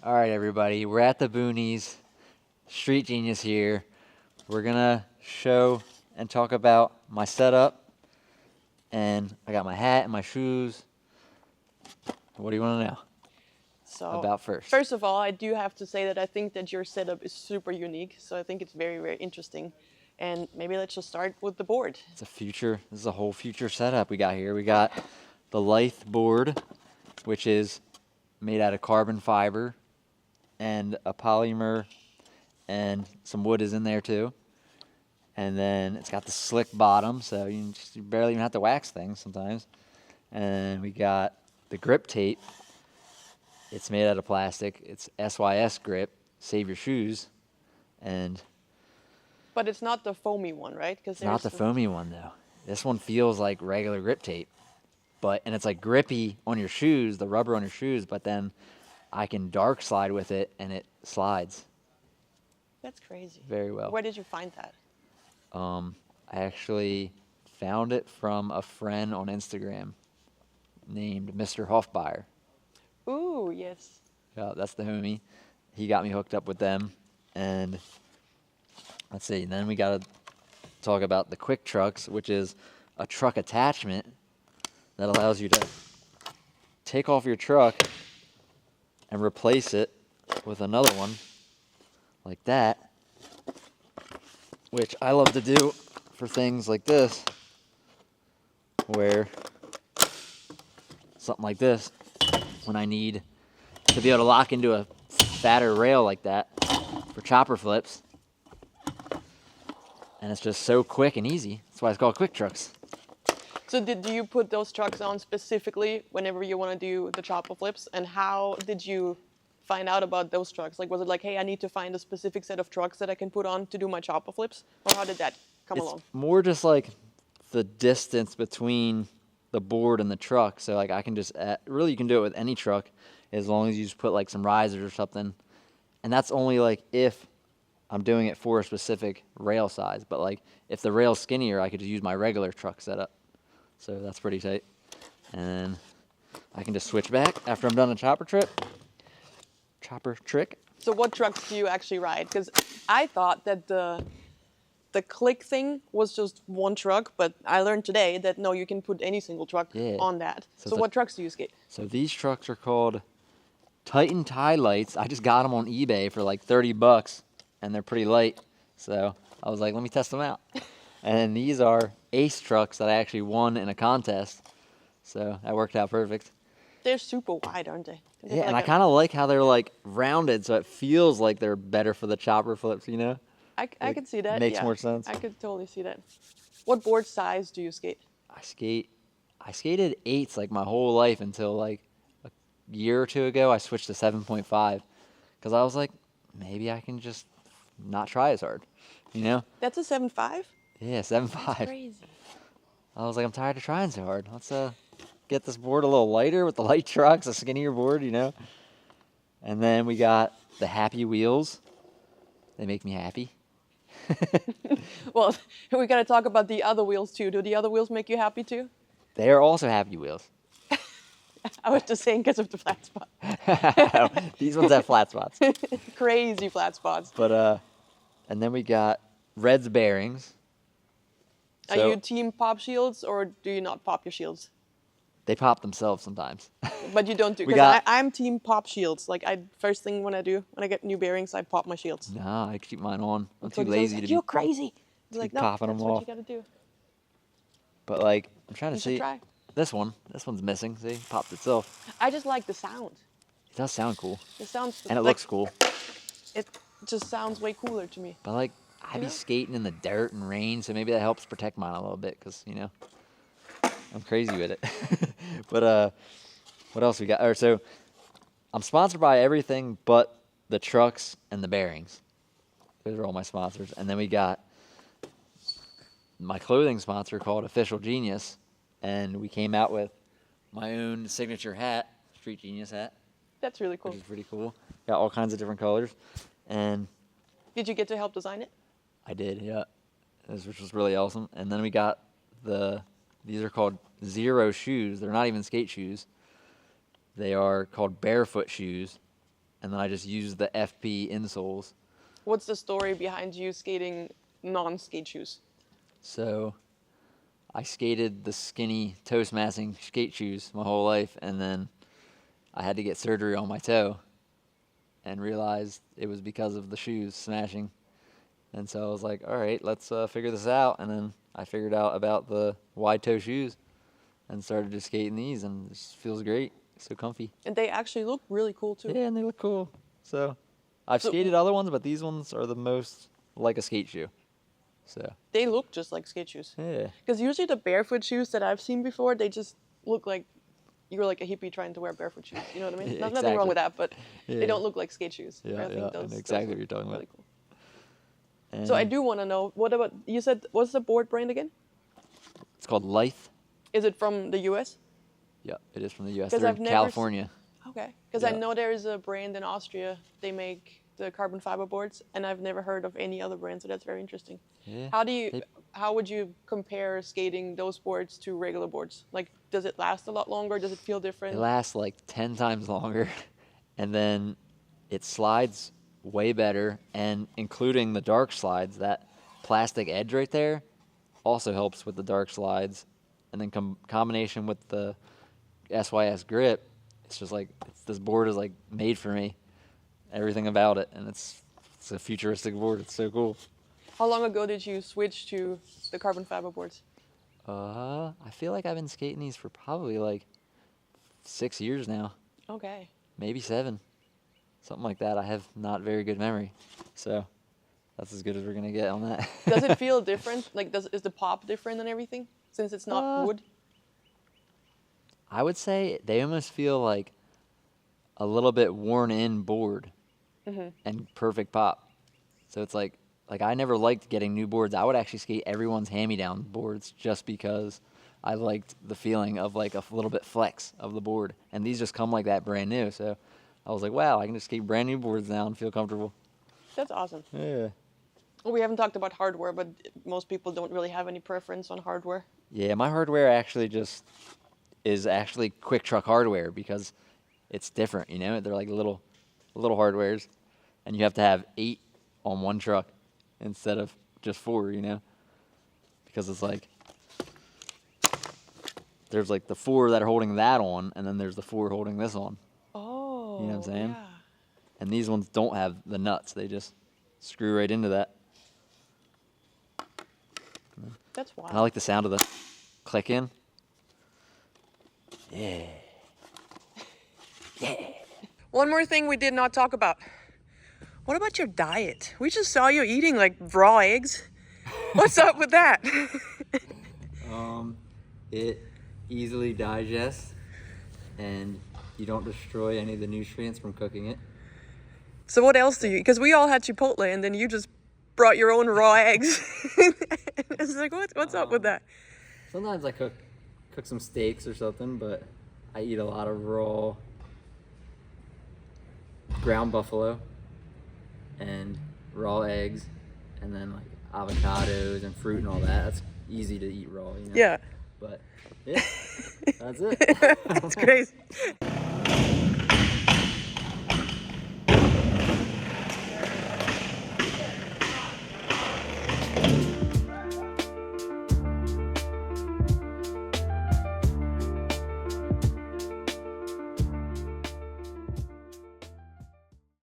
All right, everybody, we're at the boonies. Street Genius here. We're gonna show and talk about my setup, and I got my hat and my shoes. What do you want to know So, about first? first of all, I do have to say that I think that your setup is super unique. So I think it's very, very interesting. And maybe let's just start with the board. It's a future. This is a whole future setup we got here. We got the Lithe board, which is made out of carbon fiber and a polymer, and some wood is in there too. And then it's got the slick bottom, so you barely even have to wax things sometimes. And we got the grip tape. It's made out of plastic. It's SYS grip, save your shoes. And But it's not the foamy one, right? it's not the foamy one though. This one feels like regular grip tape, and it's like grippy on your shoes, the rubber on your shoes, but then I can dark slide with it and it slides That's crazy. very well. Where did you find that? I actually found it from a friend on Instagram named Mr. Hoffbeyer. Ooh, yes. Yeah, that's the homie. He got me hooked up with them. And let's see, then we got to talk about the Quick Trucks, which is a truck attachment that allows you to take off your truck and replace it with another one like that, which I love to do for things like this, where something like this, when I need to be able to lock into a fatter rail like that for chopper flips. And it's just so quick and easy. That's why it's called Quick Trucks. So do you put those trucks on specifically whenever you want to do the chopper flips? And how did you find out about those trucks? Like, was it like, hey, I need to find a specific set of trucks that I can put on to do my chopper flips? Or how did that come along? It's more just like the distance between the board and the truck. So like I can just really, you can do it with any truck as long as you just put like some risers or something. And that's only like if I'm doing it for a specific rail size. But like if the rail's skinnier, I could just use my regular truck setup. So that's pretty tight. And then I can just switch back after I'm done a chopper trick. So what trucks do you actually ride? Because I thought that the click thing was just one truck, but I learned today that no, you can put any single truck on that. So what trucks do you skate? So these trucks are called Titan Tie Lights. I just got them on eBay for like $30, and they're pretty light. So I was like, let me test them out. And these are Ace trucks that I actually won in a contest. So that worked out perfect. They're super wide, aren't they? Yeah, and I kind of like how they're like rounded, so it feels like they're better for the chopper flips, you know? I could see that. Makes more sense. I could totally see that. What board size do you skate? I skated 8s like my whole life until like a year or two ago. I switched to 7.5 because I was like, maybe I can just not try as hard, you know? That's a 7.5? Yeah, 7.5. That's crazy. I was like, I'm tired of trying so hard. Let's get this board a little lighter with the light trucks, a skinnier board, you know? And then we got the Happy Wheels. They make me happy. Well, we got to talk about the other wheels too. Do the other wheels make you happy too? They are also Happy Wheels. I was just saying because of the flat spot. These ones have flat spots. Crazy flat spots. But and then we got Red's bearings. Are you team pop shields or do you not pop your shields? They pop themselves sometimes. But you don't do, because I'm team pop shields. Like first thing when I get new bearings, I pop my shields. Nah, I keep mine on. I'm too Like, lazy to be. You're crazy. Like, no, popping them that's what off. you gotta do. But like, I'm trying to You should see. try. This one's missing. See, popped itself. I just like the sound. It does sound cool. It sounds. And it like, looks cool. It just sounds way cooler to me. But like, I be skating in the dirt and rain, so maybe that helps protect mine a little bit, cause you know, I'm crazy with it. But what else we got? So I'm sponsored by everything but the trucks and the bearings. Those are all my sponsors. And then we got my clothing sponsor called Official Genius, and we came out with my own signature hat, Street Genius hat. That's really cool. Which is pretty cool. Got all kinds of different colors. And did you get to help design it? I did, yeah. Which was really awesome. And then we got these are called Zero shoes. They're not even skate shoes. They are called barefoot shoes. and then I just used the FP insoles. What's the story behind you skating non-skate shoes? So I skated the skinny Toastmastering skate shoes my whole life, and then I had to get surgery on my toe and realized it was because of the shoes smashing. And so I was like, all right, let's figure this out. And then I figured out about the wide toe shoes and started just skating these, and it just feels great. So comfy. And they actually look really cool too. Yeah, and they look cool. So I've skated other ones, but these ones are the most like a skate shoe. So they look just like skate shoes. yeah. Because usually the barefoot shoes that I've seen before, they just look like you're like a hippie trying to wear barefoot shoes. You know what I mean? Yeah, Nothing wrong with that, but Yeah. they don't look like skate shoes. Yeah, I think yeah, those, I know exactly those what you're talking really about. cool. So I And do want to know, what about, you said, what's the board brand again? it's called Lyth. Is it from the US? Yeah, it is from the U.S. 'Cause They're I've in never California. Okay. Because I Yeah. know there is a brand in Austria, they make the carbon fiber boards, and I've never heard of any other brand, so that's very interesting. Yeah. How would you compare skating those boards to regular boards? Like, does it last a lot longer? Does it feel different? It lasts like 10 times longer, and then it slides way better, and including the dark slides, that plastic edge right there also helps with the dark slides, and then combination with the SYS grip, it's just like, this board is like made for me, everything about it, and it's a futuristic board. It's so cool. How long ago did you switch to the carbon fiber boards? I feel like I've been skating these for probably like 6 years now, Okay. maybe 7, something like that. I have not very good memory, so that's as good as we're gonna get on that. Does it feel different? Like, is the pop different and everything? Since it's not wood? I would say they almost feel like a little bit worn in board and perfect pop. So it's like I never liked getting new boards. I would actually skate everyone's hand-me-down boards just because I liked the feeling of like a little bit flex of the board. And these just come like that brand new. So I was like, wow, I can just skate brand new boards now and feel comfortable. That's awesome. Yeah. Well, we haven't talked about hardware, but most people don't really have any preference on hardware. Yeah, my hardware actually is actually quick truck hardware because it's different, you know? They're like little hardwares, and you have to have 8 on one truck instead of just 4, you know? Because it's like, there's like the 4 that are holding that on, and then there's the 4 holding this on. Oh, You know what I'm saying? yeah. And these ones don't have the nuts. They just screw right into that. That's wild. And I like the sound of the click in. Yeah. One more thing we did not talk about. What about your diet? We just saw you eating like raw eggs. What's up with that? It easily digests, and you don't destroy any of the nutrients from cooking it. So what else do you? Because we all had Chipotle, and then you just brought your own raw eggs. It's like, what's up with that? Sometimes I cook some steaks or something, but I eat a lot of raw ground buffalo and raw eggs, and then like avocados and fruit and all that. That's easy to eat raw, you know? Yeah. But yeah, that's it. That's crazy.